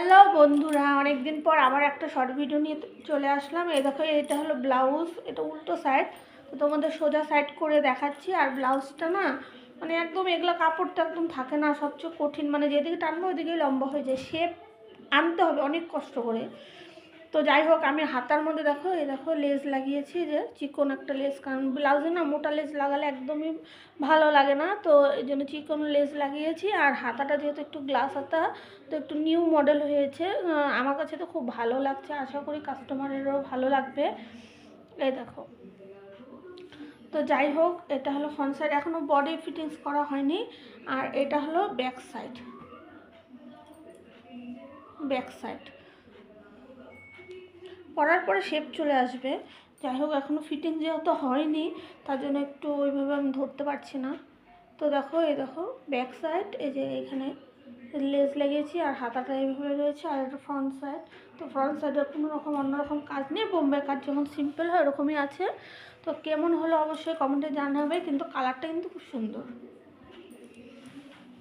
Hello বন্ধুরা, অনেক দিন পর আবার একটা শর্ট ভিডিও নিয়ে চলে আসলাম। এই দেখো, এটা হলো ব্লাউজ, এটা উল্টো সাইড। তো তোমাদের সোজা সাইড করে দেখাচ্ছি। আর ব্লাউজটা না মানে একদম এগুলো কাপড়টা একদম থাকে না, সবচেয়ে কঠিন, মানে যেদিকে টানবো ওইদিকেই লম্বা হয়ে যায়। শেপ আনতে হবে অনেক কষ্ট করে। তো যাই হোক, আমি হাতার মধ্যে দেখো, এই দেখো লেস লাগিয়েছি, যে চিকন একটা লেস, কারণ ব্লাউজে না মোটা লেস লাগালে একদমই ভালো লাগে না। তো এই জন্য চিকন লেস লাগিয়েছি। আর হাতাটা যেহেতু একটু গ্লাস হাতা, তো একটু নিউ মডেল হয়েছে। আমার কাছে তো খুব ভালো লাগছে, আশা করি কাস্টমারেরও ভালো লাগবে। এই দেখো। তো যাই হোক, এটা হলো ফ্রন্ট সাইড, এখনও বডি ফিটিংস করা হয়নি। আর এটা হলো ব্যাক সাইড। ব্যাক সাইড পরার পরে শেপ চলে আসবে। যাই হোক, এখনও ফিটিং যেহেতু হয়নি, তার জন্য একটু ওইভাবে আমি ধরতে পারছি না। তো দেখো, এই দেখো ব্যাক সাইড, এই যে এখানে লেস লাগিয়েছি আর হাতাটা এইভাবে রয়েছে। আর এটা ফ্রন্ট সাইড। তো ফ্রন্ট সাইডে কোনো রকম অন্যরকম কাজ নেই, বোম্বে কাজ যেমন সিম্পল হয় ওরকমই আছে। তো কেমন হলো অবশ্যই কমেন্টে জানাবে, কিন্তু কালারটা কিন্তু খুব সুন্দর।